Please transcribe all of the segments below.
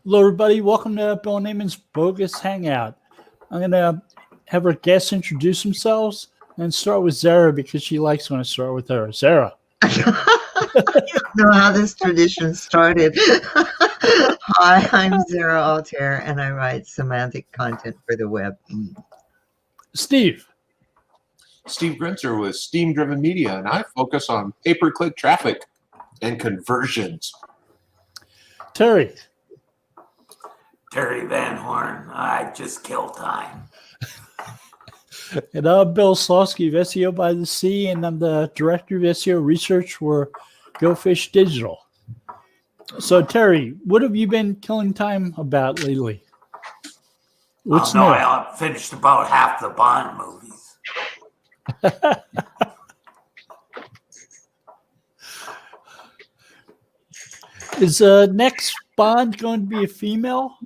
Hello, everybody. Welcome to Bill Neyman's Bogus Hangout. I'm going to have our guests introduce themselves and start with Zara because she likes when I start with her. Zara. I don't know how this tradition started. Hi, I'm Zara Altair, and I write semantic content for the web. Steve. Steve Grinzer with Steam Driven Media, and I focus on pay-per-click traffic and conversions. Terry. Terry Van Horn. I just kill time. And I'm Bill Slawski of SEO by the Sea, and I'm the Director of SEO Research for Go Fish Digital. So, Terry, what have you been killing time about lately? What's new? I finished about half the Bond movies. Is next Bond going to be a female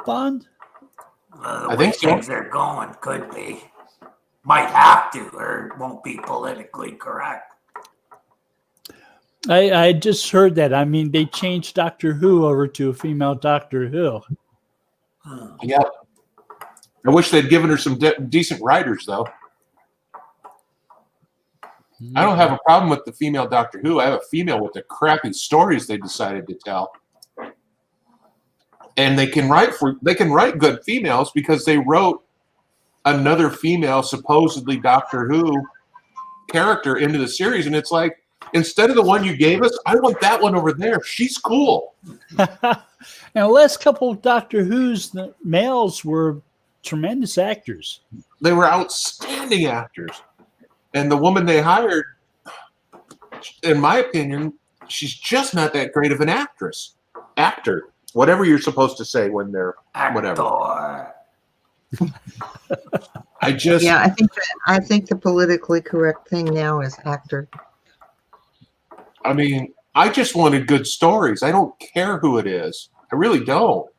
Bond? I think so. Things are going could be. Might have to, or it won't be politically correct. I just heard that. I mean, they changed Doctor Who over to a female Doctor Who. Yep. I wish they'd given her some decent writers, though. I don't have a problem with the female Doctor Who. I have a female with the crappy stories they decided to tell. And they can write good females because they wrote another female, supposedly Doctor Who character into the series, and it's like, instead of the one you gave us, I want that one over there. She's cool. Now, the last couple of Doctor Who's the males were tremendous actors. They were outstanding actors. And the woman they hired, in my opinion, she's just not that great of an actress. Actor. Whatever you're supposed to say when they're whatever. I think the politically correct thing now is actor. I mean, I just wanted good stories. I don't care who it is. I really don't.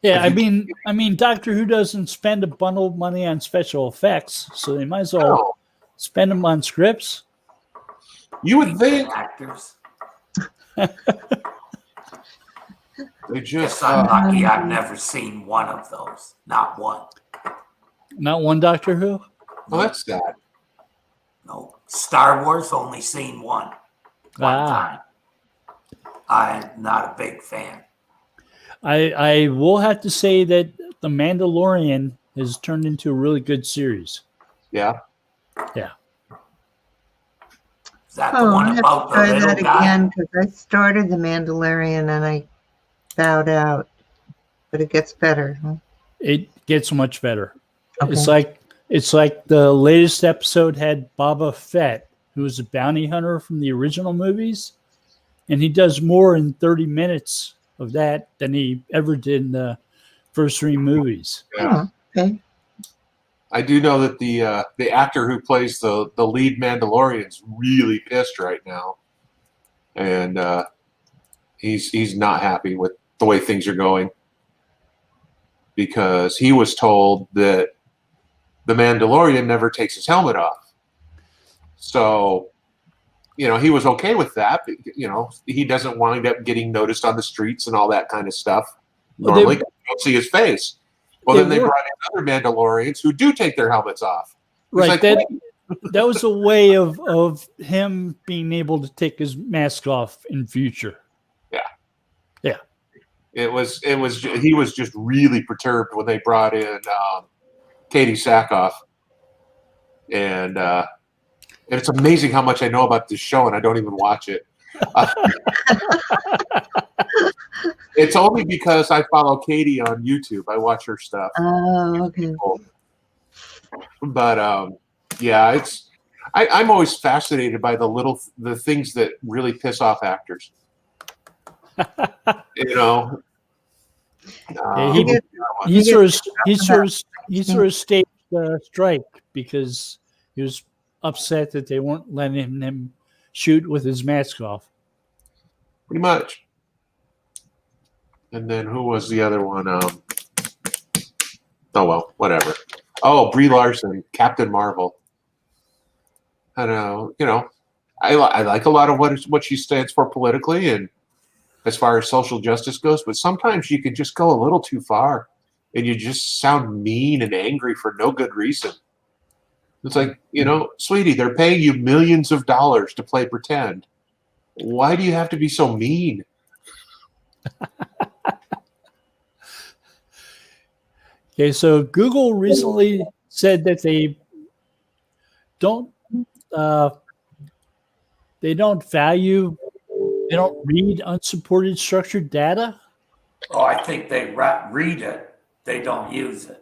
Yeah, I mean, Doctor Who doesn't spend a bundle of money on special effects, so they might as well spend them on scripts. You would think. Actors. They just. I'm lucky. I've never seen one of those. Not one. Not one Doctor Who? Well, that's sad. No. Star Wars, only seen one time. I'm not a big fan. I will have to say that The Mandalorian has turned into a really good series. Yeah. Yeah. Is that the one about the little that guy? again, because I started The Mandalorian and I bowed out, but it gets better. Huh? It gets much better. Okay. It's like the latest episode had Boba Fett, who was a bounty hunter from the original movies, and he does more in 30 minutes of that than he ever did in the first three movies. Yeah. Oh, okay. I do know that the actor who plays the lead Mandalorian's really pissed right now, and he's not happy with the way things are going because he was told that the Mandalorian never takes his helmet off. So, he was okay with that. He doesn't wind up getting noticed on the streets and all that kind of stuff. Normally, you don't see his face. Well, then they brought in other Mandalorians who do take their helmets off. Right. Like, that was a way of him being able to take his mask off in future. Yeah. Yeah. He was just really perturbed when they brought in Katie Sackhoff. And it's amazing how much I know about this show and I don't even watch it. It's only because I follow Katie on YouTube. I watch her stuff. Oh, okay. But I'm always fascinated by the things that really piss off actors. He sort of staged a strike because he was upset that they weren't letting him shoot with his mask off. Pretty much. And then who was the other one? Oh, well, whatever. Oh, Brie Larson, Captain Marvel. I know, I like a lot of what she stands for politically, and as far as social justice goes, but sometimes you can just go a little too far and you just sound mean and angry for no good reason. It's like, sweetie, they're paying you millions of dollars to play pretend. Why do you have to be so mean? Okay, so Google recently said that they don't read unsupported structured data. Oh, I think they read it. They don't use it.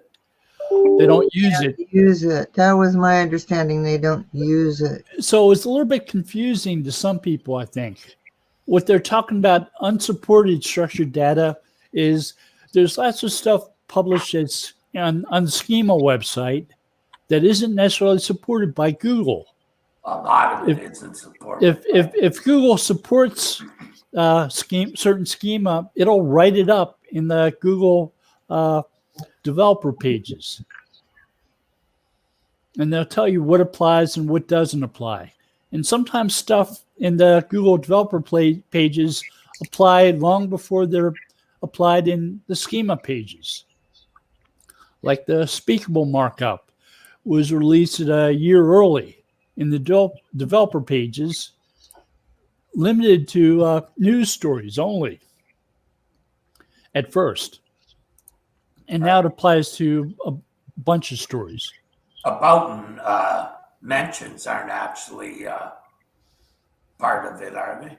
They don't use it. Use it. That was my understanding. They don't use it. So it's a little bit confusing to some people, I think. What they're talking about unsupported structured data is there's lots of stuff published on the Schema website that isn't necessarily supported by Google. A lot of it isn't supported. If Google supports certain schema, it'll write it up in the Google developer pages. And they'll tell you what applies and what doesn't apply. And sometimes stuff in the Google developer pages apply long before they're applied in the schema pages. Like the speakable markup was released a year early in the developer pages, limited to news stories only at first. And now it applies to a bunch of stories. About mentions aren't actually part of it, are they?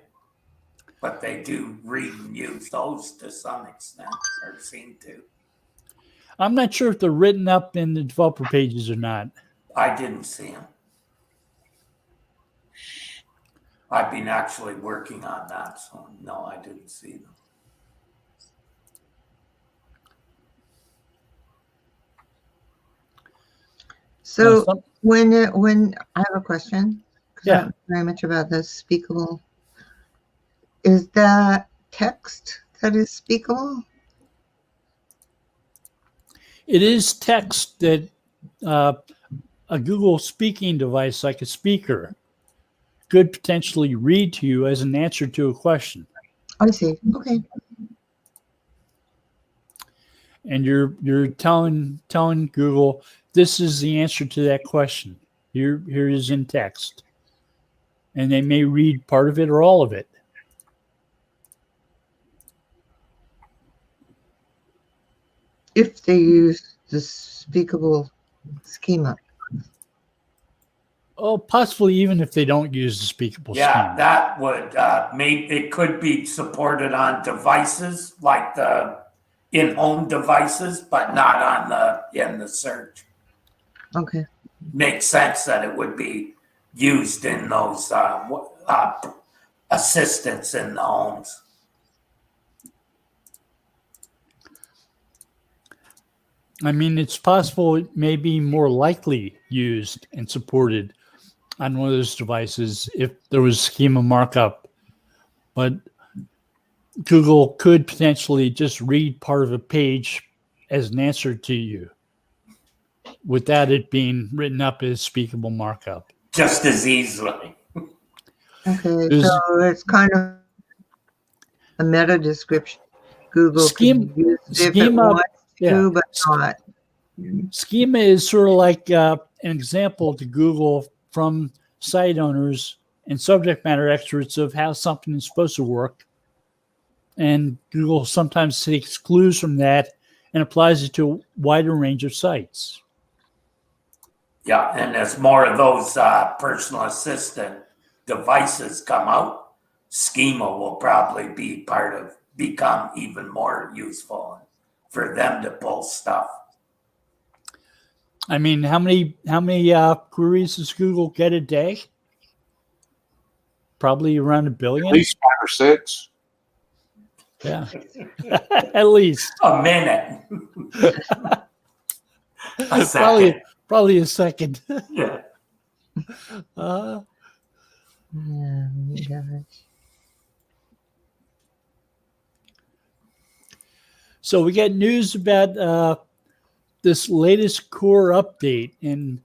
But they do read and use those to some extent, or seem to. I'm not sure if they're written up in the developer pages or not. I didn't see them. I've been actually working on that, so no, I didn't see them. So when I have a question, 'cause I Yeah. don't know very much about this speakable, is that text that is speakable? It is text that a Google speaking device, like a speaker, could potentially read to you as an answer to a question. I see. Okay. And you're telling Google, this is the answer to that question. Here is in text. And they may read part of it or all of it. If they use the speakable schema. Oh, possibly even if they don't use the speakable schema. That would it could be supported on devices like the in-home devices, but not on in the search. Okay. Makes sense that it would be used in those assistants in the homes. I mean, it's possible it may be more likely used and supported on one of those devices if there was schema markup. But Google could potentially just read part of a page as an answer to you without it being written up as speakable markup. Just as easily. Okay, so it's kind of a meta description. Google can use if it wants to, but not. Schema is sort of like an example to Google from site owners and subject matter experts of how something is supposed to work. And Google sometimes takes clues from that and applies it to a wider range of sites. Yeah, and as more of those personal assistant devices come out, schema will probably become even more useful for them to pull stuff. I mean, how many queries does Google get a day? Probably around 1 billion. At least 5 or 6. Yeah, at least A minute. A second. Probably a second. Yeah. Yeah, gosh. So we got news about this latest core update, and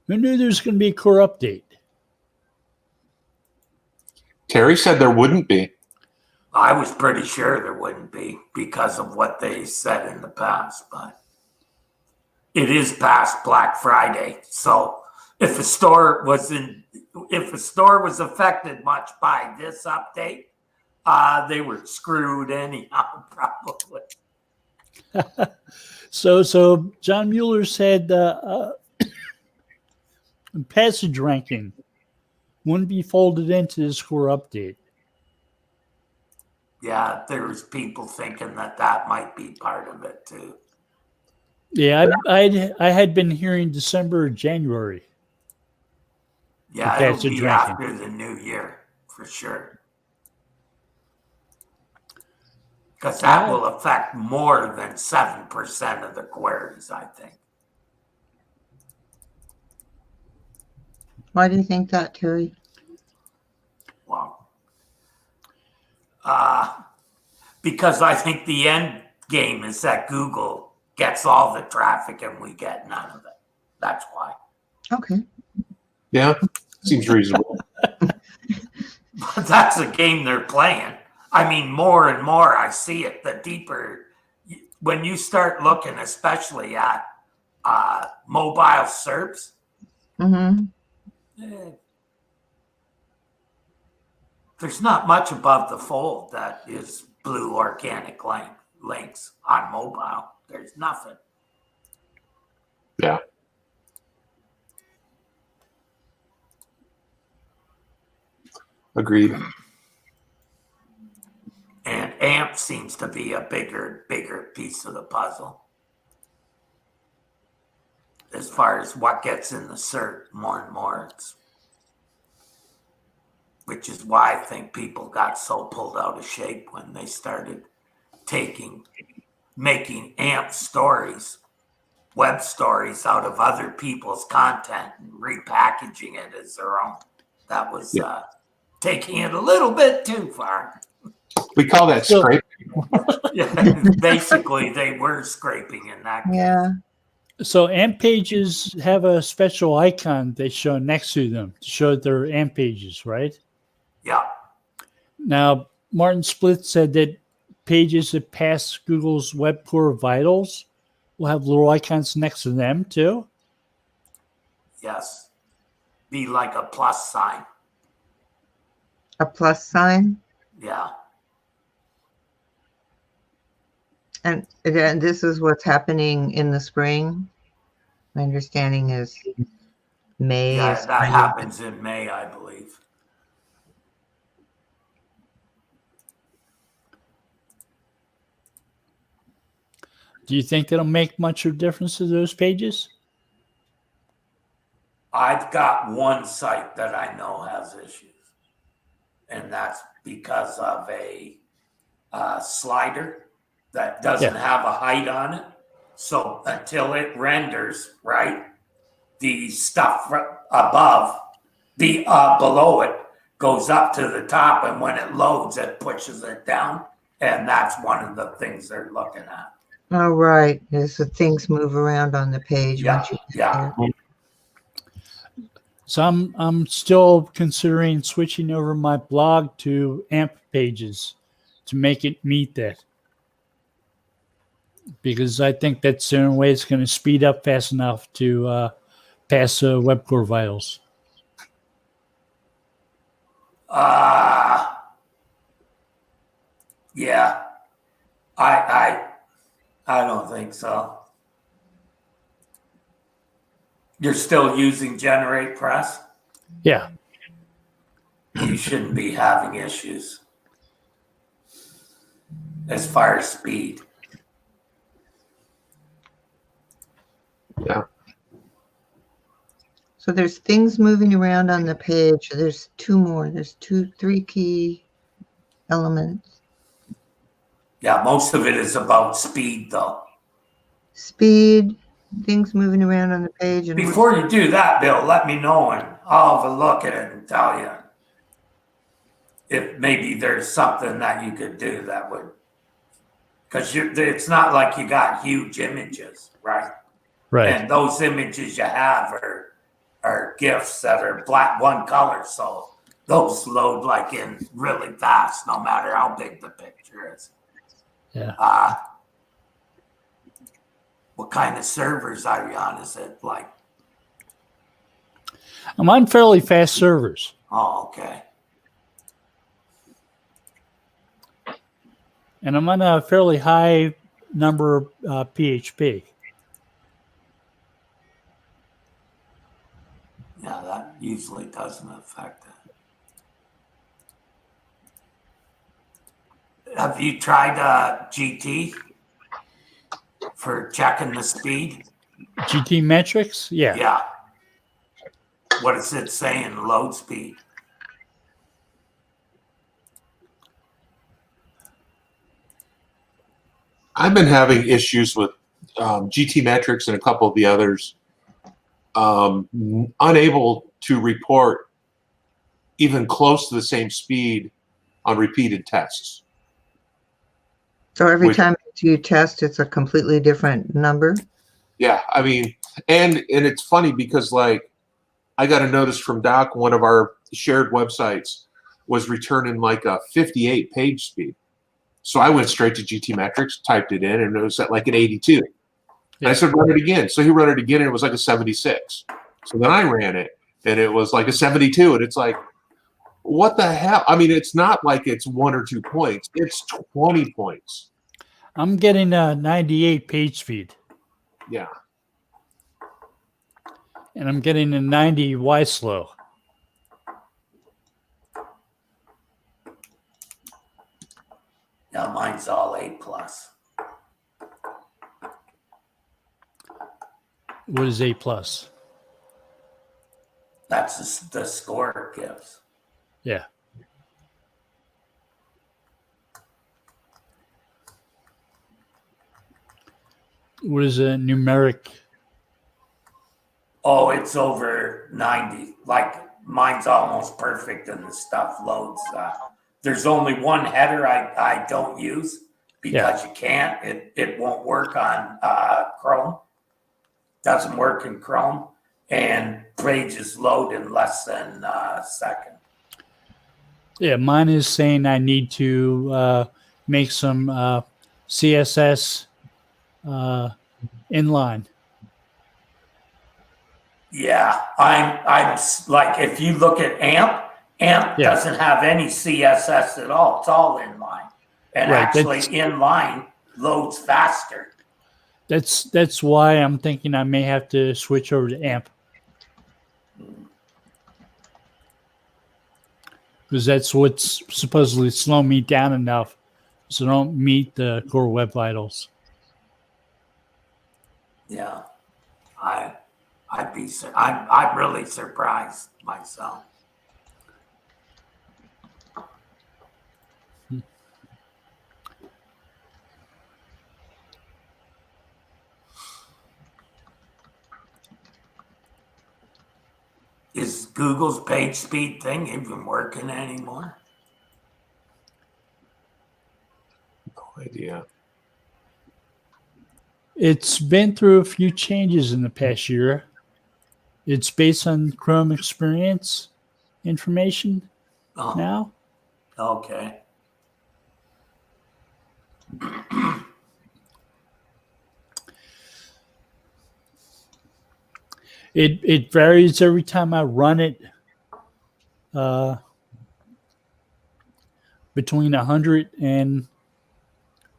who knew there's going to be a core update? Terry said there wouldn't be. I was pretty sure there wouldn't be because of what they said in the past, but it is past Black Friday. So if a store was affected much by this update, they were screwed anyhow, probably. So John Mueller said passage ranking wouldn't be folded into the score update. Yeah, there's people thinking that might be part of it too. Yeah, I had been hearing December or January. Yeah, The it'll passage be ranking. after the new year for sure. Because that will affect more than 7% of the queries, I think. Why do you think that, Terry? Wow. Because I think the end game is that Google gets all the traffic and we get none of it. That's why. Okay. Yeah, seems reasonable. But that's a game they're playing. I mean, more and more I see it, the deeper, when you start looking, especially at mobile SERPs, there's not much above the fold that is blue organic links on mobile. There's nothing. Yeah. Agreed. And AMP seems to be a bigger piece of the puzzle. As far as what gets in the cert, more and more, which is why I think people got so pulled out of shape when they started making AMP stories, web stories out of other people's content and repackaging it as their own. That was taking it a little bit too far. We call that scraping. Yeah, basically, they were scraping in that case. Yeah. So AMP pages have a special icon they show next to them to show their AMP pages, right? Yeah. Now, Martin Splitt said that pages that pass Google's Web Core Vitals will have little icons next to them too. Yes. Be like a plus sign. A plus sign. Yeah. And this is what's happening in the spring. My understanding is May. Yeah, is that kind of- happens in May, I believe. Do you think it'll make much of a difference to those pages? I've got one site that I know has issues, and that's because of a slider that doesn't have a height on it. So until it renders, right, the stuff above, below it goes up to the top, and when it loads, it pushes it down, and that's one of the things they're looking at. Oh, right. There's the things move around on the page. Yeah, once you get yeah. there. So I'm still considering switching over my blog to AMP pages to make it meet that. Because I think that's the only way it's going to speed up fast enough to pass Web Core Vitals. Yeah. I don't think so. You're still using Generate Press? Yeah. You shouldn't be having issues as far as speed. Yeah. So there's things moving around on the page. There's two more. There's three key elements. Yeah, most of it is about speed, though. Speed, things moving around on the page. And Before you do that, Bill, let me know and I'll have a look at it and tell you if maybe there's something that you could do that would, because it's not like you got huge images, right? Right. And those images you have are GIFs that are black, one color. So those load like in really fast, no matter how big the picture is. Yeah. What kind of servers are you on? Is it like? I'm on fairly fast servers. Oh, okay. And I'm on a fairly high number PHP. Yeah, that usually doesn't affect it. Have you tried GT for checking the speed? GT metrics? Yeah. Yeah. What is it saying? Load speed. I've been having issues with GT Metrics and a couple of the others, unable to report even close to the same speed on repeated tests. So every Which- time you test, it's a completely different number? Yeah, I mean, and it's funny because like I got a notice from Doc, one of our shared websites was returning like a 58 page speed. So I went straight to GT Metrics, typed it in, and it was at like an 82. And I said, run it again. So he ran it again, and it was like a 76. So then I ran it, and it was like a 72. And it's like, what the hell? I mean, it's not like it's 1 or 2 points. It's 20 points. I'm getting a 98 page speed. Yeah. And I'm getting a 90 Y slow. Yeah, mine's all A+. What is A plus? That's the score it gives. Yeah. What is a numeric? Oh, it's over 90. Like mine's almost perfect and the stuff loads. There's only one header I don't use because you can't. It won't work on Chrome. Doesn't work in Chrome. And pages load in less than a second. Yeah, mine is saying I need to make some CSS inline. Yeah, I'm like, if you look at AMP doesn't have any CSS at all. It's all inline. And Right, actually inline loads faster. That's why I'm thinking I may have to switch over to AMP. Because that's what's supposedly slowing me down enough so I don't meet the core web vitals. Yeah, I'm really surprised myself. Is Google's page speed thing even working anymore? No idea. It's been through a few changes in the past year. It's based on Chrome experience information Oh, now. okay. It varies every time I run it. Between 100 and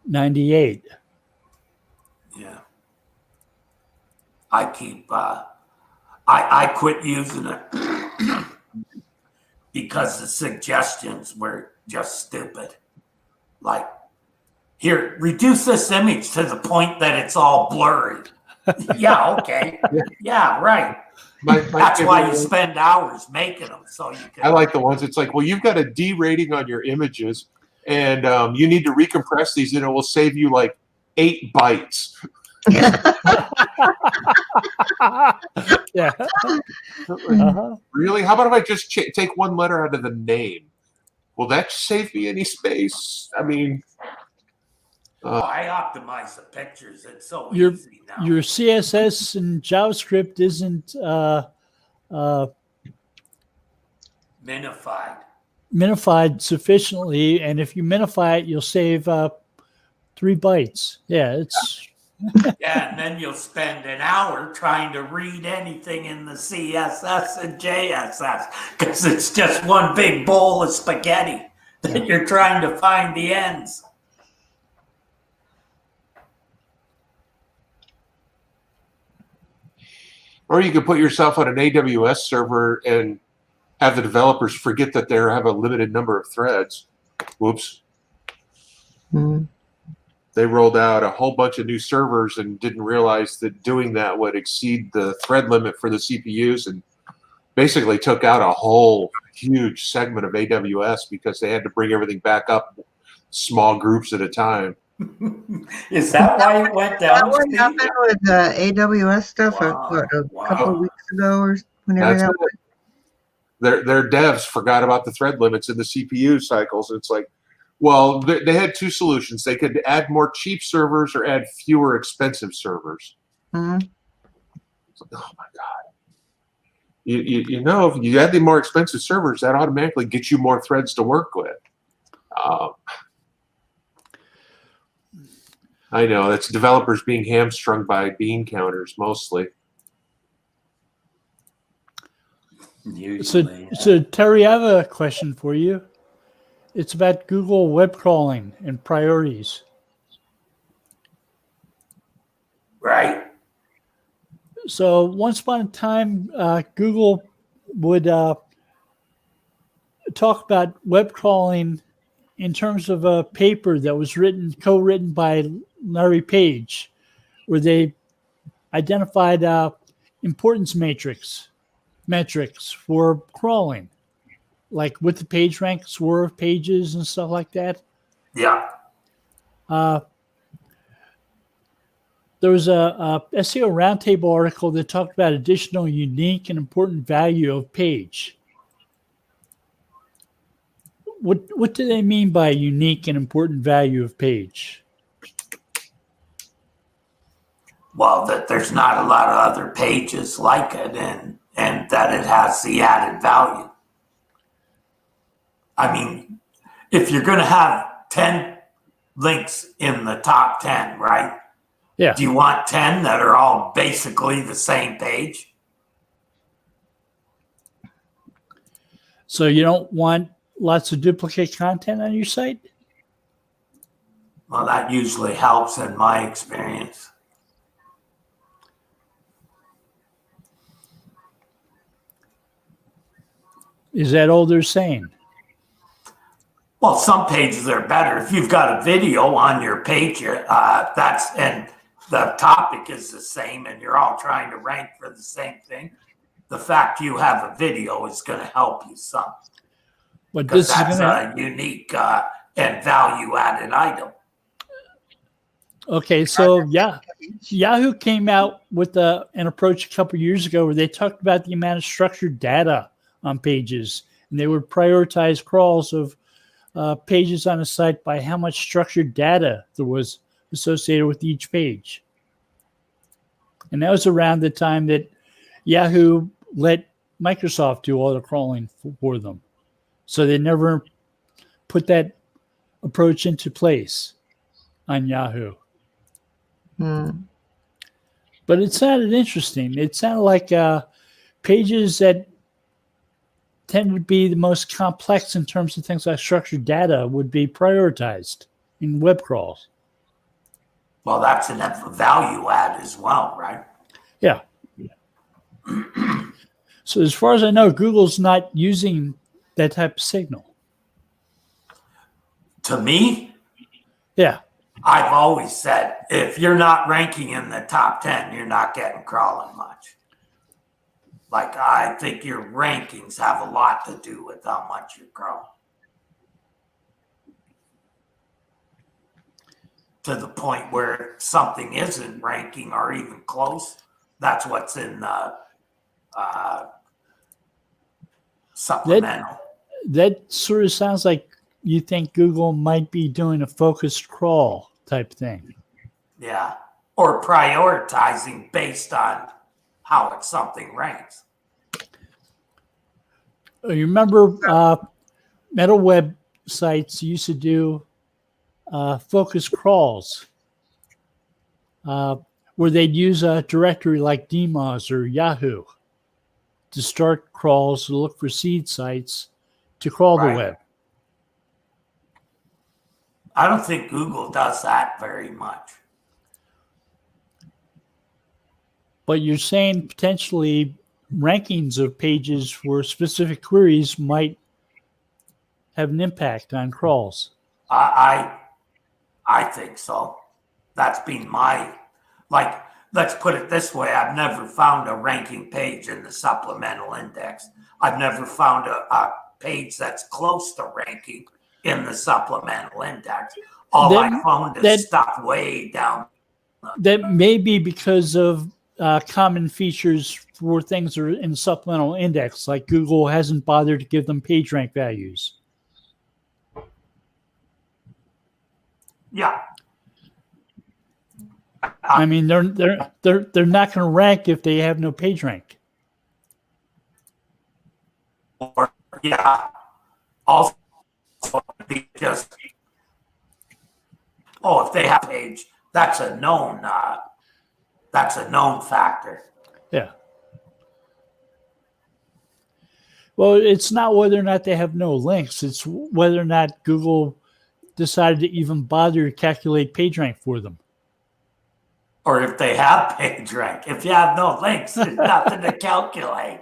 98. Yeah. I keep I quit using it because the suggestions were just stupid. Like, here, reduce this image to the point that it's all blurry. Yeah, okay. Yeah, right. That's why you spend hours making them, so you can. I like the ones. It's like, well, you've got a D rating on your images, and you need to recompress these, and it will save you like 8 bytes. Yeah. Really? How about if I just take one letter out of the name? Will that save me any space? I mean, I optimize the pictures. It's so Your- easy now. Your CSS and JavaScript isn't minified sufficiently, and if you minify it, you'll save 3 bytes. Yeah, it's Yeah, and then you'll spend an hour trying to read anything in the CSS and JSS because it's just one big bowl of spaghetti that you're trying to find the ends. Or you could put yourself on an AWS server and have the developers forget that they have a limited number of threads. Whoops. Hmm. They rolled out a whole bunch of new servers and didn't realize that doing that would exceed the thread limit for the CPUs, and basically took out a whole huge segment of AWS because they had to bring everything back up small groups at a time. Is that why it went That down? what Steve? happened with the AWS stuff Wow, a couple weeks ago or whenever That's that it. Their devs forgot about the thread limits in the CPU cycles. It's like, well, they had 2 solutions. They could add more cheap servers or add fewer expensive servers. was. It's like, oh my God. You know, if you add the more expensive servers, that automatically gets you more threads to work with. I know, that's developers being hamstrung by bean counters mostly. Usually, So Terry, I have a question for you. It's about Google web crawling and priorities. right? So once upon a time, Google would talk about web crawling in terms of a paper that was co-written by Larry Page, where they identified importance metrics for crawling, like with the page rank, swerve pages, and stuff like that. Yeah. There was a SEO Roundtable article that talked about additional unique and important value of page. What do they mean by unique and important value of page? Well, that there's not a lot of other pages like it, and that it has the added value. I mean, if you're going to have 10 links in the top 10, right? Yeah. Do you want 10 that are all basically the same page? So you don't want lots of duplicate content on your site? Well, that usually helps in my experience. Is that all they're saying? Well, some pages are better. If you've got a video on your page, and the topic is the same and you're all trying to rank for the same thing, the fact you have a video is going to help you some. But Because this is that's going to... a unique and value-added item. Okay, so yeah, Yahoo came out with an approach a couple years ago where they talked about the amount of structured data on pages, and they would prioritize crawls of pages on a site by how much structured data there was associated with each page. And that was around the time that Yahoo let Microsoft do all the crawling for them. So they never put that approach into place on Yahoo. But it sounded interesting. It sounded like pages that tend to be the most complex in terms of things like structured data would be prioritized in web crawls. Well, that's a value add as well, right? Yeah. So as far as I know, Google's not using that type of signal. To me, Yeah. I've always said, if you're not ranking in the top 10, you're not getting crawling much. Like, I think your rankings have a lot to do with how much you're crawling. To the point where something isn't ranking or even close, that's what's in the supplemental. That sort of sounds like you think Google might be doing a focused crawl type thing. Yeah. Or prioritizing based on how something ranks. You remember metal web sites used to do focus crawls where they'd use a directory like DMOZ or Yahoo to start crawls to look for seed sites to crawl the web. I don't think Google does that very much. But you're saying potentially rankings of pages for specific queries might have an impact on crawls. I think so. That's been let's put it this way. I've never found a ranking page in the supplemental index. I've never found a page that's close to ranking in the supplemental index. All I found is stuff way down. That may be because of common features for things that are in supplemental index, like Google hasn't bothered to give them page rank values. Yeah. I mean, they're not going to rank if they have no page rank. Or also just if they have a page, that's a known factor. Yeah. Well, it's not whether or not they have no links. It's whether or not Google decided to even bother to calculate page rank for them. Or if they have page rank. If you have no links, there's nothing to calculate.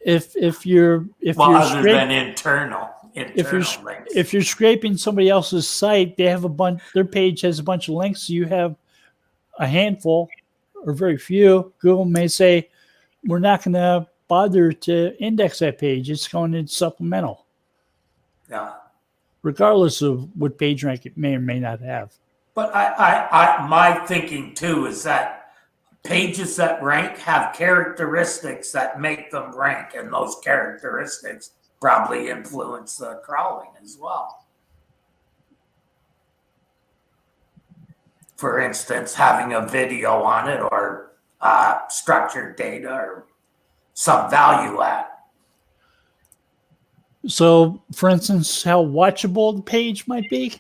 If you're than internal links. If you're scraping somebody else's site, they have their page has a bunch of links. You have a handful or very few. Google may say, we're not going to bother to index that page. It's going into supplemental. Yeah. Regardless of what page rank it may or may not have. But my thinking too is that pages that rank have characteristics that make them rank, and those characteristics probably influence the crawling as well. For instance, having a video on it or structured data or some value add. So, for instance, how watchable the page might be?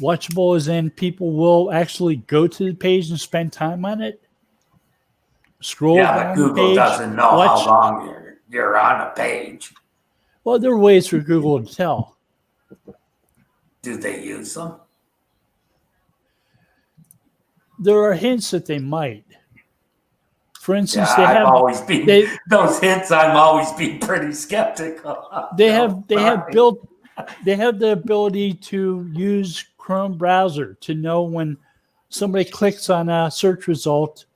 Watchable is in people will actually go to the page and spend time on it. Scroll down but Google the page, doesn't know how long you're on a page. Well, there are ways for Google to tell. Do they use them? There are hints that they might. For instance, those hints. I'm always been pretty skeptical of. They have the ability to use Chrome browser to know when somebody clicks on a search result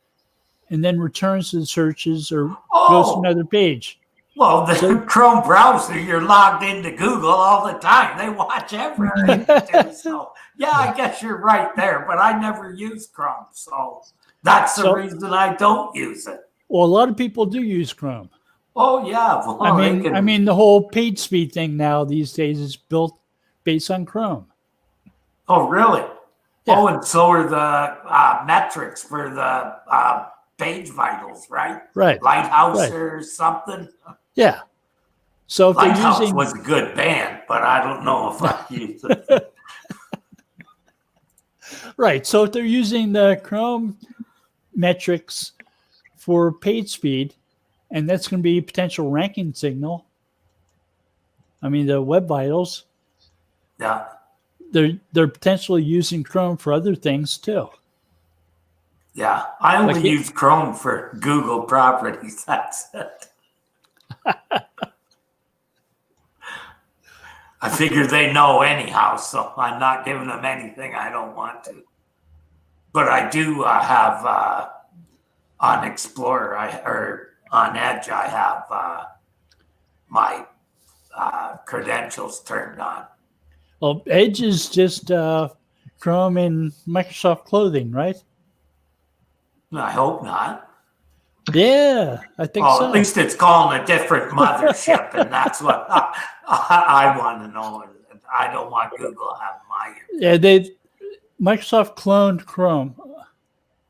and then returns to the searches or goes to another page. Well, the Chrome browser, you're logged into Google all the time. They watch everything. So, I guess you're right there, but I never use Chrome. So that's the reason I don't use it. Well, a lot of people do use Chrome. Oh, yeah. Well, I mean, the whole page speed thing now these days is built based on Chrome. Oh, really? Yeah. Oh, and so are the metrics for the page vitals, right? Right. Lighthouse or something. Yeah. So if Lighthouse was a good band, but I don't know if I use it. Right. So if they're using the Chrome metrics for page speed, and that's going to be a potential ranking signal. I mean, the web vitals. Yeah. They're potentially using Chrome for other things too. Yeah. I only use Chrome for Google properties. That's it. I figure they know anyhow, so I'm not giving them anything I don't want to. But I do have on Explorer or on Edge, I have my credentials turned on. Well, Edge is just Chrome and Microsoft clothing, right? I hope not. Yeah, I think so. At least it's calling a different mothership, and that's what I want to know. I don't want Google to have my Yeah, Microsoft cloned Chrome.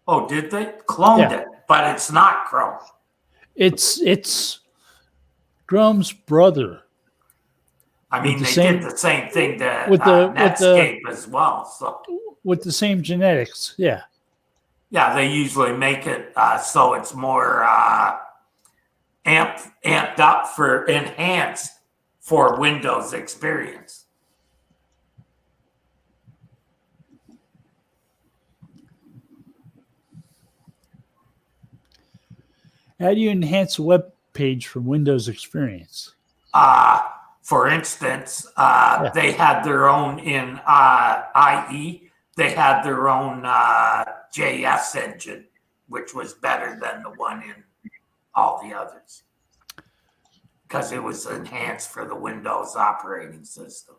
Oh, did they? Cloned it, but it's not Chrome. It's Chrome's brother. I mean, the they same- did the same thing to with the- Netscape as well. So with the same genetics. Yeah. yeah, they usually make it so it's more amped up for enhanced for Windows experience. How do you enhance a web page for Windows experience? For instance, Yeah. they had their own in IE. They had their own JS engine, which was better than the one in all the others because it was enhanced for the Windows operating system.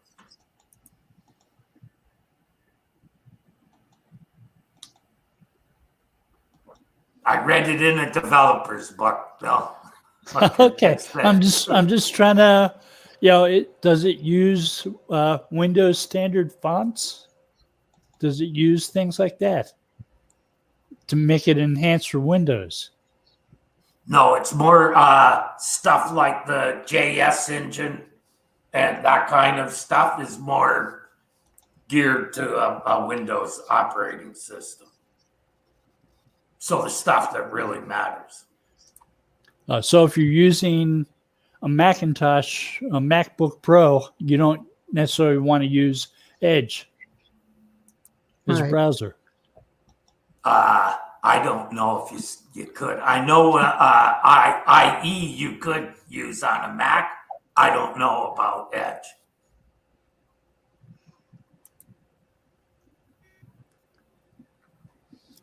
I read it in a developer's book, Bill. Okay. I'm just trying to, does it use Windows standard fonts? Does it use things like that to make it enhanced for Windows? No, it's more stuff like the JS engine and that kind of stuff is more geared to a Windows operating system. So the stuff that really matters. So if you're using a Macintosh, a MacBook Pro, you don't necessarily want to use Edge as a Right. browser. I don't know if you could. I know IE you could use on a Mac. I don't know about Edge.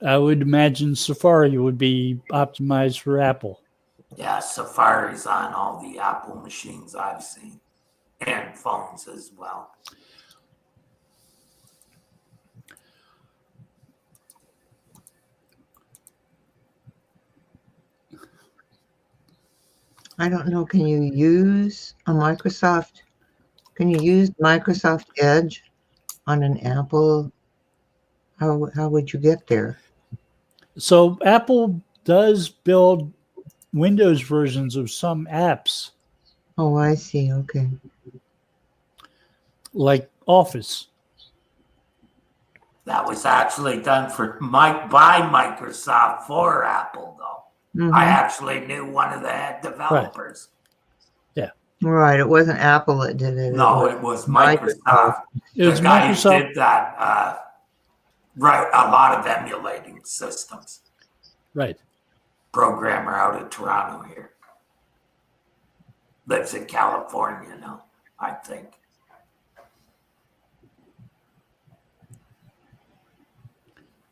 I would imagine Safari would be optimized for Apple. Yeah, Safari's on all the Apple machines I've seen and phones as well. I don't know. Can you use Microsoft Edge on an Apple? How would you get there? So Apple does build Windows versions of some apps, Oh, I see. Okay. like Office. That was actually done by Microsoft for Apple, though. Mhm. I actually knew one of the head developers. Right. It wasn't Apple that did it. No, it was Microsoft. It was The guy who Microsoft. did that, wrote a lot of emulating systems. Right. Programmer out of Toronto here. Lives in California now, I think.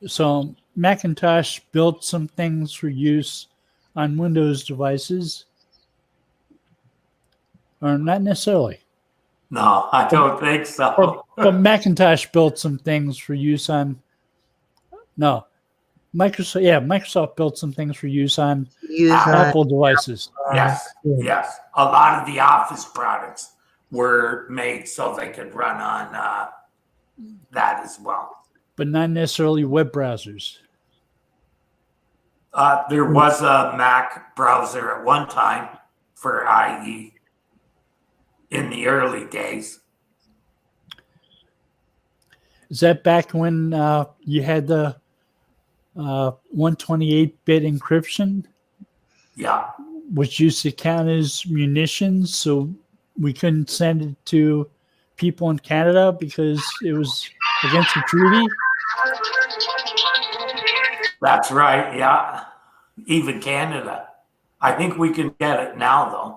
So Macintosh built some things for use on Windows devices, or not necessarily. No, I don't think so. But Macintosh built some things for use on. No, Microsoft. Yeah, Microsoft built some things for use on Use Apple devices. Yes, yes. A lot of the Office products were made so they could run on that as well. But not necessarily web browsers. There was a Mac browser at one time for IE in the early days. Is that back when you had the 128-bit encryption, Yeah, which used to count as munitions, so we couldn't send it to people in Canada because it was against the treaty? that's right. Yeah, even Canada. I think we can get it now, though.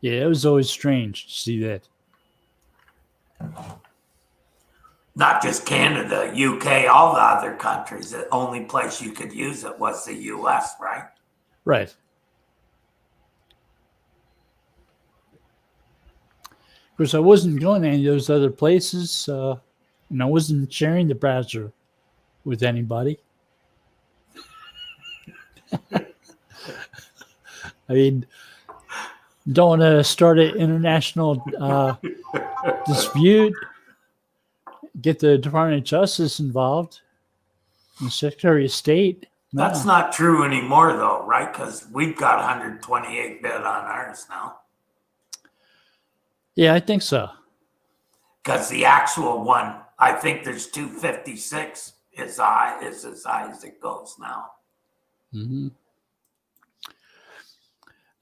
Yeah, it was always strange to see that. Not just Canada, UK, all the other countries. The only place you could use it was the US, right? Right. Of course, I wasn't going to any of those other places, and I wasn't sharing the browser with anybody. I mean, don't want to start an international dispute, get the Department of Justice involved, the Secretary of State. That's not true anymore, though, right? Because we've got 128-bit on ours now. Yeah, I think so. Because the actual one, I think there's 256 is as high as it goes now. Mm-hmm.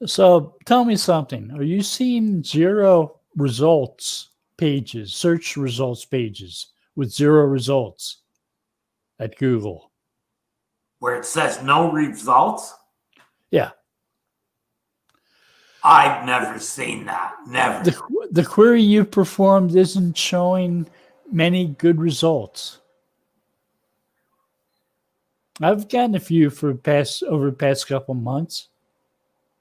So tell me something. Are you seeing zero results pages, search results pages with zero results at Google? Where it says no results? Yeah. I've never seen that. Never. The query you performed isn't showing many good results. I've gotten a few for over the past couple months.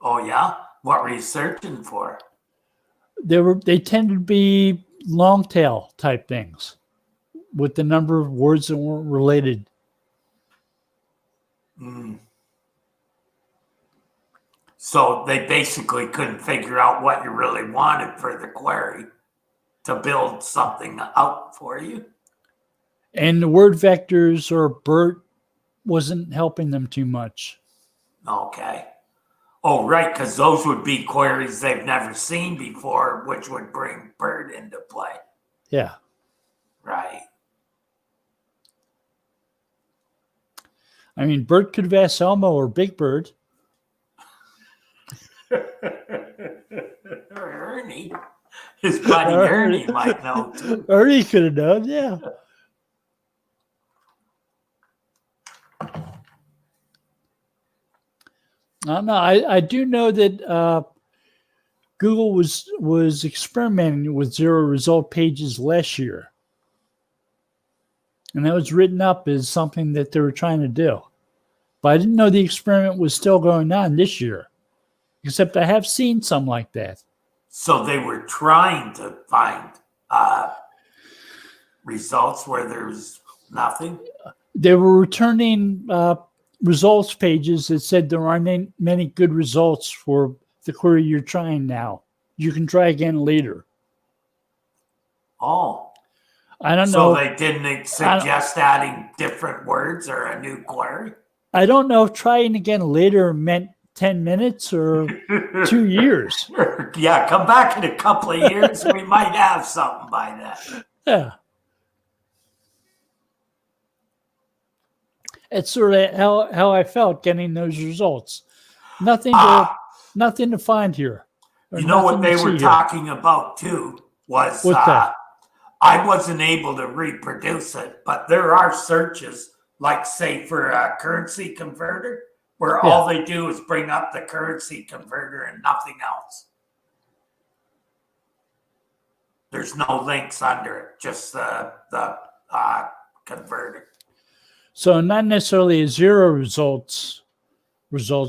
Oh yeah? What were you searching for? They tend to be long tail type things with the number of words that weren't related. Mm. So they basically couldn't figure out what you really wanted for the query to build something out for you. And the word vectors or BERT wasn't helping them too much. Okay. Oh, right, because those would be queries they've never seen before, which would bring BERT into play. Yeah. Right. I mean, Bert could have asked Elmo or Big Bird. Or Ernie. His buddy Ernie might know too. Ernie could have known, yeah. No, I do know that Google was experimenting with zero result pages last year. And that was written up as something that they were trying to do. But I didn't know the experiment was still going on this year. Except I have seen some like that. So they were trying to find results where there's nothing? They were returning results pages that said there aren't many good results for the query you're trying now. You can try again later. Oh. I don't know. So they didn't suggest adding different words or a new query? I don't know if trying again later meant 10 minutes or 2 years. Yeah, come back in a couple of years. We might have something by then. Yeah. It's sort of how I felt getting those results. Nothing to find here. You know what they were talking about too was I wasn't able to reproduce it, but there are searches, like say for a currency converter, where all they do is bring up the currency converter and nothing else. There's no links under it, just the converter. So not necessarily a zero results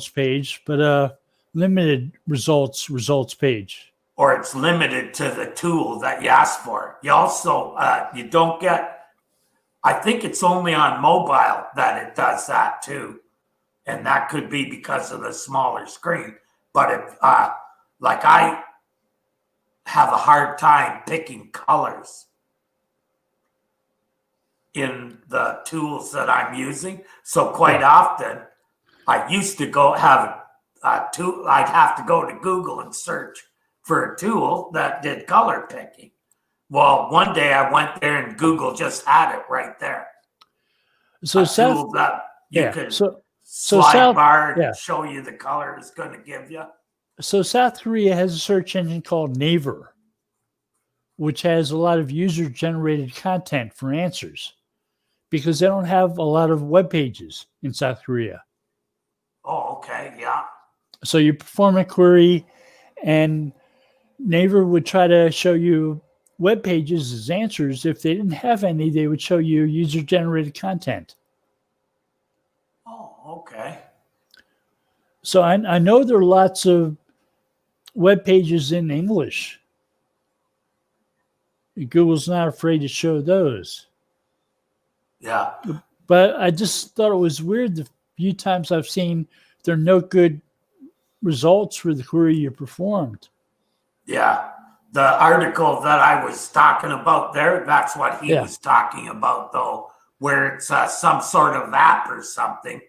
page, but a limited results page. Or it's limited to the tool that you ask for. You also, you don't get, I think it's only on mobile that it does that too. And that could be because of the smaller screen. But if, like I have a hard time picking colors in the tools that I'm using. So quite often I used to go have a tool, I'd have to go to Google and search for a tool that did color picking. Well, one day I went there and Google just had it right there. So tool that you could slide bar and show you the color it's going to give you. So South Korea has a search engine called Naver, which has a lot of user-generated content for answers because they don't have a lot of web pages in South Korea. Oh, okay, yeah. So you perform a query and Naver would try to show you web pages as answers. If they didn't have any, they would show you user-generated content. Oh, okay. So I know there are lots of web pages in English. Google's not afraid to show those. Yeah. But I just thought it was weird the few times I've seen there are no good results for the query you performed. Yeah. The article that I was talking about there, that's what he was talking about, though, where it's some sort of app or something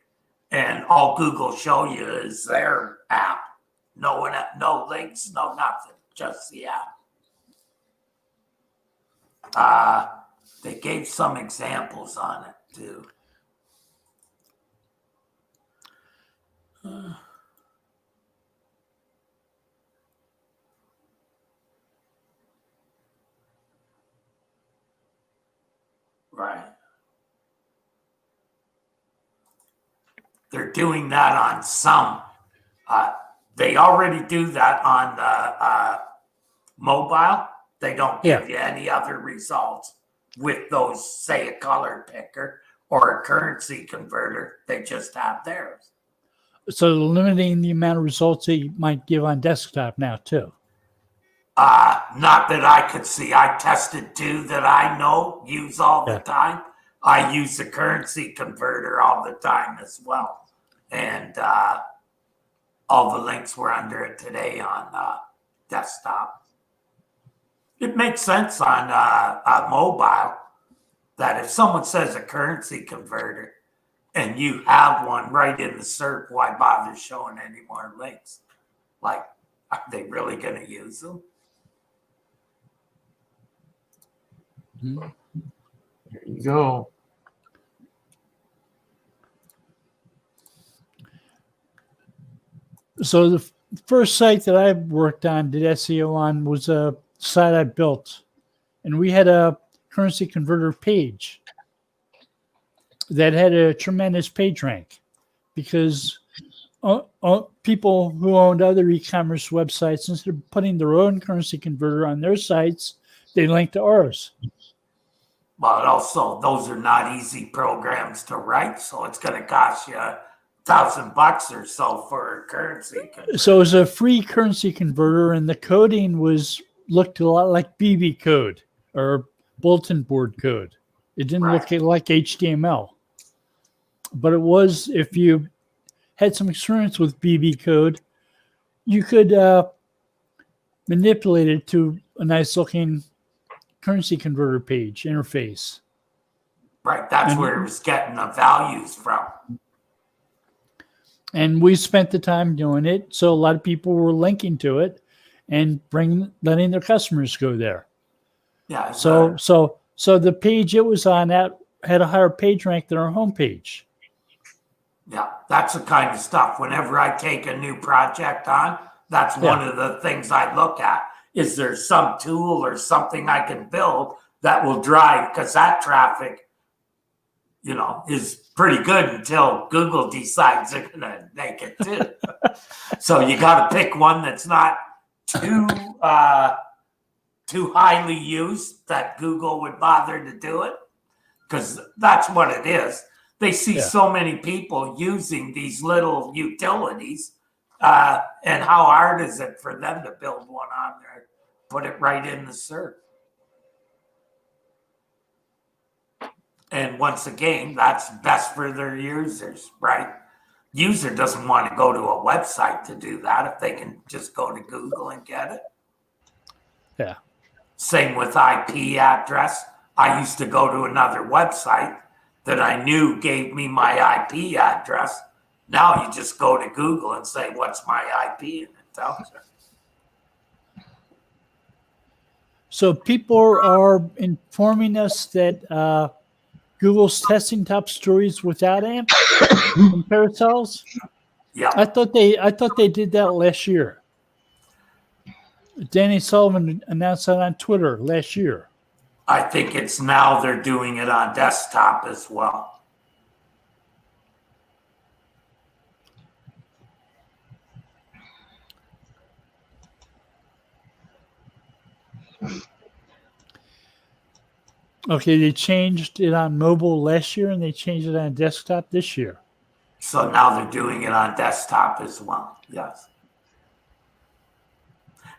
and all Google show you is their app. No one, no links, no nothing, just the app. They gave some examples on it too. Right. They're doing that on some. They already do that on the mobile. They don't give you any other results with those, say, a color picker or a currency converter. They just have theirs. So limiting the amount of results that you might give on desktop now too. Not that I could see. I tested two that I know use all the time. I use the currency converter all the time as well. And all the links were under it today on desktop. It makes sense on mobile that if someone says a currency converter and you have one right in the SERP, why bother showing any more links? Like, are they really going to use them? There you go. So the first site that I worked on, did SEO on, was a site I built. And we had a currency converter page that had a tremendous page rank because people who owned other e-commerce websites, instead of putting their own currency converter on their sites, they linked to ours. But also, those are not easy programs to write, so it's going to cost you $1,000 or so for a currency converter. So it was a free currency converter, and the coding looked a lot like BB code or bulletin board code. It didn't look like HTML. But it was, if you had some experience with BB code, you could manipulate it to a nice looking currency converter page interface. Right, that's where it was getting the values from. And we spent the time doing it, so a lot of people were linking to it and letting their customers go there. Yeah. So the page it was on that had a higher page rank than our homepage. Yeah, that's the kind of stuff. Whenever I take a new project on, that's one of the things I look at. Is there some tool or something I can build that will drive? Because that traffic, is pretty good until Google decides they're going to make it too. So you got to pick one that's not too highly used that Google would bother to do it. Because that's what it is. They see so many people using these little utilities, and how hard is it for them to build one on there, put it right in the SERP? And once again, that's best for their users, right? User doesn't want to go to a website to do that if they can just go to Google and get it. Yeah. Same with IP address. I used to go to another website that I knew gave me my IP address. Now you just go to Google and say, what's my IP? And it tells you. So people are informing us that Google's testing top stories without AMP and carousels. Yeah. I thought they did that last year. Danny Sullivan announced that on Twitter last year. I think it's now they're doing it on desktop as well. Okay, they changed it on mobile last year and they changed it on desktop this year. So now they're doing it on desktop as well. Yes.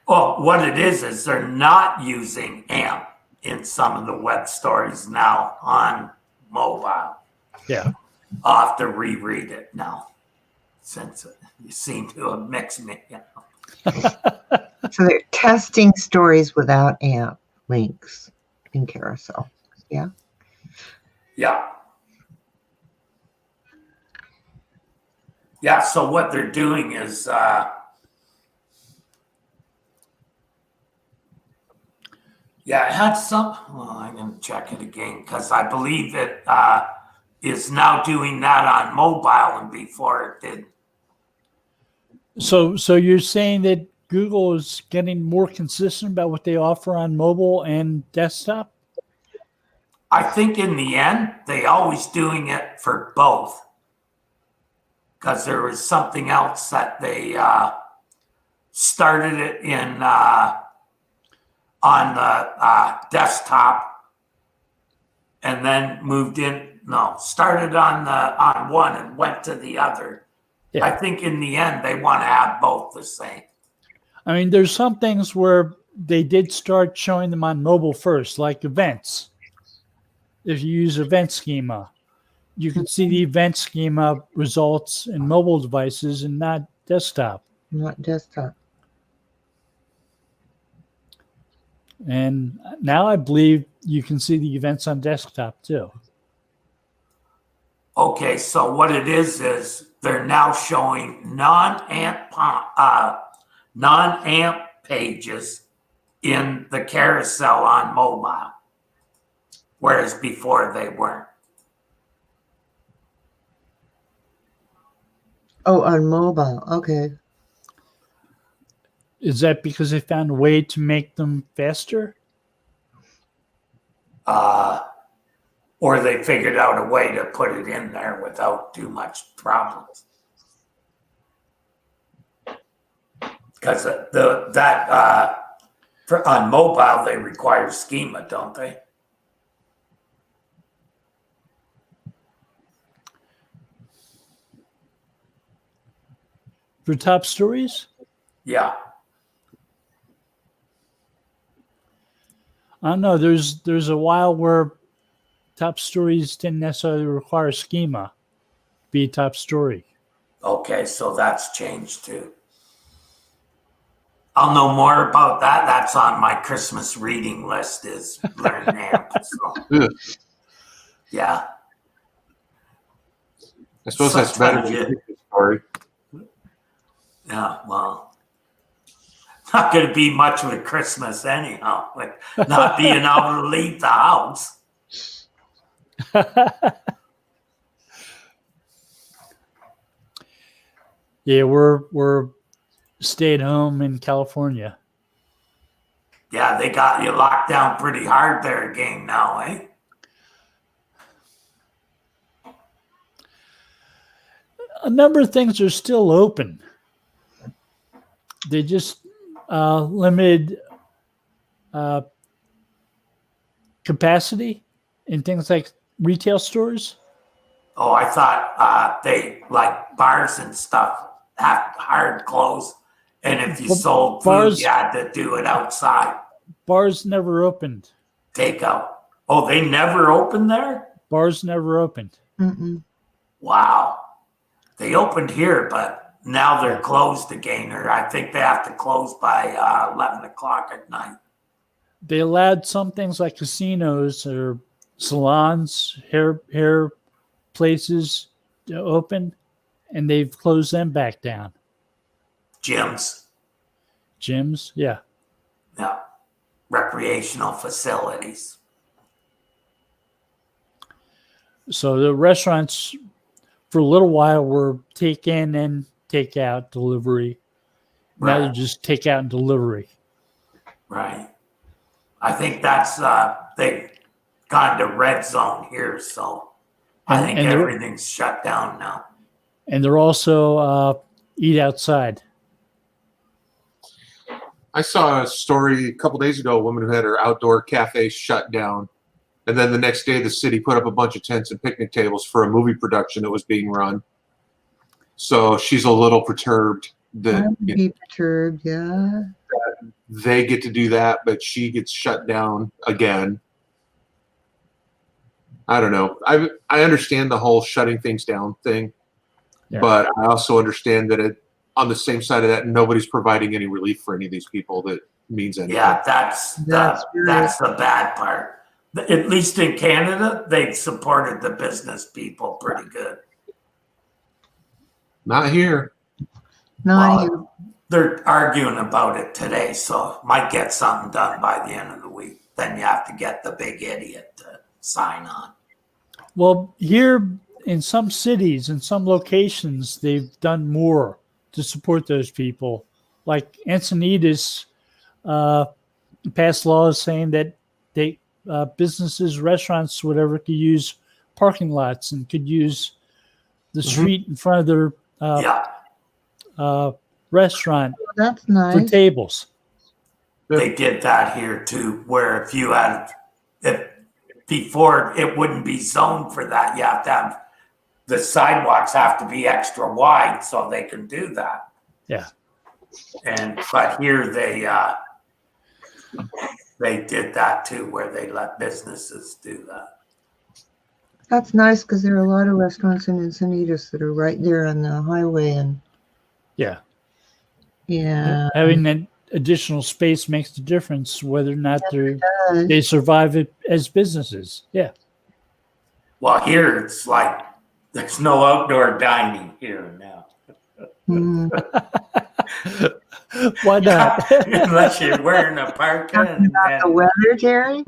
Well, what it is they're not using AMP in some of the web stories now on mobile. Yeah. I'll have to reread it now since you seem to have mixed me. So they're testing stories without AMP links in carousel. Yeah. Yeah. Yeah, so what they're doing is yeah, it had some. Well, I'm going to check it again because I believe it is now doing that on mobile, and before it did. So you're saying that Google is getting more consistent about what they offer on mobile and desktop? I think in the end, they always doing it for both because there was something else that they started it in on the desktop and then moved in. No, started on one and went to the other. Yeah. I think in the end, they want to have both the same. I mean, there's some things where they did start showing them on mobile first, like events. If you use event schema, you can see the event schema results in mobile devices and not desktop. Not desktop. And now I believe you can see the events on desktop too. Okay, so what it is they're now showing non-AMP pages in the carousel on mobile, whereas before they weren't. Oh, on mobile. Okay. Is that because they found a way to make them faster? Or they figured out a way to put it in there without too much problems. Because on mobile they require schema, don't they? For top stories? Yeah. I don't know. There's a while where top stories didn't necessarily require schema to be a top story. Okay, so that's changed too. I'll know more about that. That's on my Christmas reading list is Learn AMP. So. Yeah. I suppose that's better than the story. Yeah, well, not going to be much with Christmas anyhow, with not being able to leave the house. Yeah, we're stayed home in California. Yeah, they got you locked down pretty hard there again now, eh? A number of things are still open. They just limited capacity in things like retail stores. Oh, I thought they, like bars and stuff, have hard close. And if you sold food, you had to do it outside. Bars never opened. Takeout. Oh, they never opened there? Bars never opened. Mm-mm. Wow. They opened here, but now they're closed again, or I think they have to close by 11 o'clock at night. They allowed some things like casinos or salons, hair places to open, and they've closed them back down. Gyms. Yeah. Yeah. Recreational facilities. So the restaurants for a little while were take in and take out delivery. Right. Now they're just take out and delivery. Right. I think that's they've gone to red zone here, so I think everything's shut down now. And they're also eat outside. I saw a story a couple days ago, a woman who had her outdoor cafe shut down. And then the next day, the city put up a bunch of tents and picnic tables for a movie production that was being run. So she's a little perturbed that, I would be perturbed, yeah. that they get to do that, but she gets shut down again. I don't know. I understand the whole shutting things down thing, but I also understand that on the same side of that, nobody's providing any relief for any of these people that means anything. Yeah, that's the bad part. At least in Canada, they've supported the business people pretty good. Not here. Not Well, they're arguing about it today, so might get something done by the end of the week. Then you have to get the big idiot to sign on. Well, here in some cities, in some locations, they've done more to support those people. Like Encinitas passed laws saying that they businesses, restaurants, whatever, could use parking lots and could use the street in front of their restaurant that's for nice. tables. They did that here too, where if you had before it wouldn't be zoned for that. You have to have the sidewalks have to be extra wide so they can do that. Yeah. But here they did that too, where they let businesses do that. That's nice because there are a lot of restaurants in Encinitas that are right there on the highway, and Yeah. yeah, Having that additional space makes the difference whether or not does. they survive it as businesses. Yeah. Well, here it's like there's no outdoor dining here now. Mm. Why not? Unless you're wearing a parka. Talking about the weather, Terry.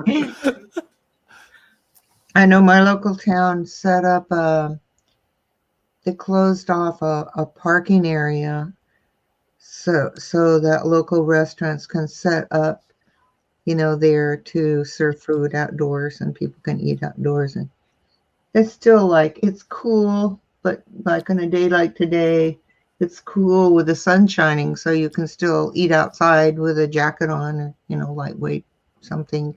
I know my local town set up they closed off a parking area so that local restaurants can set up, there to serve food outdoors and people can eat outdoors. And it's still like, it's cool, but like on a day like today, it's cool with the sun shining, so you can still eat outside with a jacket on or, lightweight something.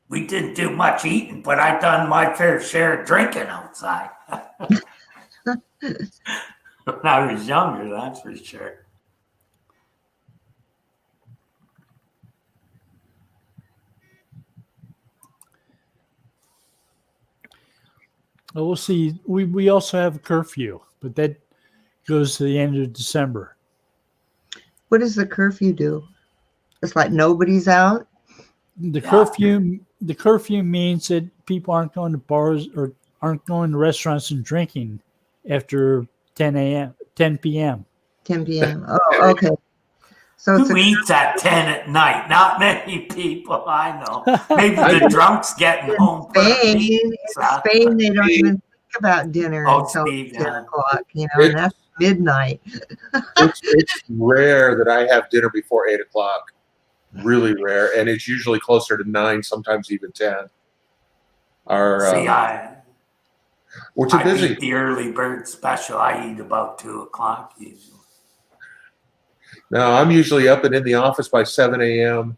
We didn't do much eating, but I've done my fair share of drinking outside. When I was younger, that's for sure. Well, we'll see. We also have a curfew, but that goes to the end of December. What does the curfew do? It's like nobody's out? The curfew means that people aren't going to bars or aren't going to restaurants and drinking after 10 p.m. 10 p.m. Oh, okay. So it's Who eats at 10 at night? Not many people I know. Maybe the drunks getting home. Spain, they don't even think about dinner until Steve, 10 o'clock, and that's midnight. It's rare that I have dinner before 8 o'clock. Really rare, and it's usually closer to 9, sometimes even 10. We're too busy. Eat the early bird special. I eat about 2 o'clock usually. No, I'm usually up and in the office by 7 a.m.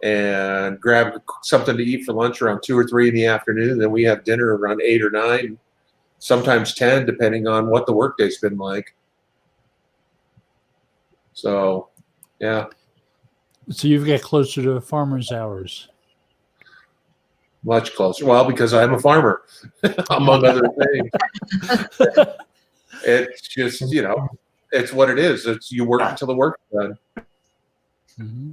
and grab something to eat for lunch around 2 or 3 in the afternoon. Then we have dinner around 8 or 9, sometimes 10, depending on what the workday's been like. So, yeah. So you've got closer to farmer's hours. Much closer. Well, because I'm a farmer, among other things. It's just, it's what it is. It's you work until the work's done. Mm-hmm.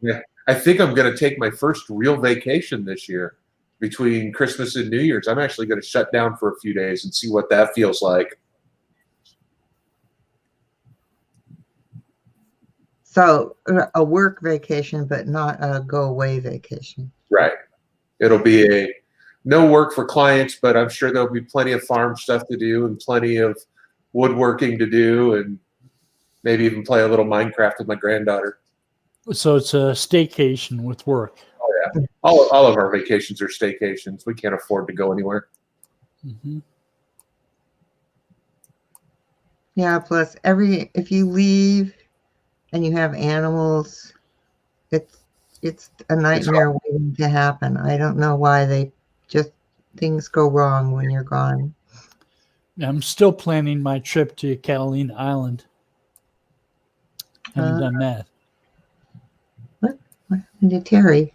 Yeah, I think I'm going to take my first real vacation this year between Christmas and New Year's. I'm actually going to shut down for a few days and see what that feels like. So a work vacation, but not a go-away vacation. Right. It'll be no work for clients, but I'm sure there'll be plenty of farm stuff to do and plenty of woodworking to do and maybe even play a little Minecraft with my granddaughter. So it's a staycation with work. Oh, yeah. All of our vacations are staycations. We can't afford to go anywhere. Mm-hmm. Yeah, plus if you leave and you have animals, it's a nightmare waiting to happen. I don't know why things go wrong when you're gone. I'm still planning my trip to Catalina Island. Haven't done that. What happened to Terry?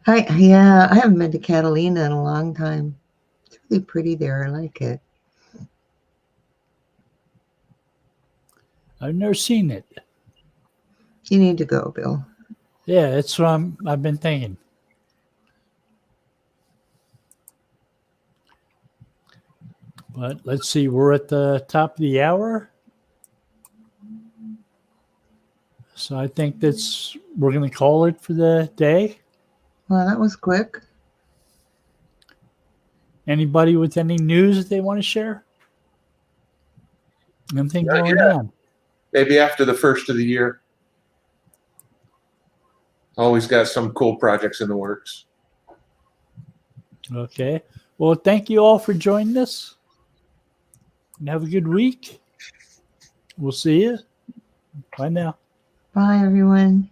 I haven't been to Catalina in a long time. It's really pretty there. I like it. I've never seen it. You need to go, Bill. Yeah, that's what I've been thinking. But let's see, we're at the top of the hour. So I think we're going to call it for the day. Well, that was quick. Anybody with any news that they want to share? Anything Not going yet. on? Maybe after the first of the year. Always got some cool projects in the works. Okay. Well, thank you all for joining us. And have a good week. We'll see you. Bye now. Bye, everyone.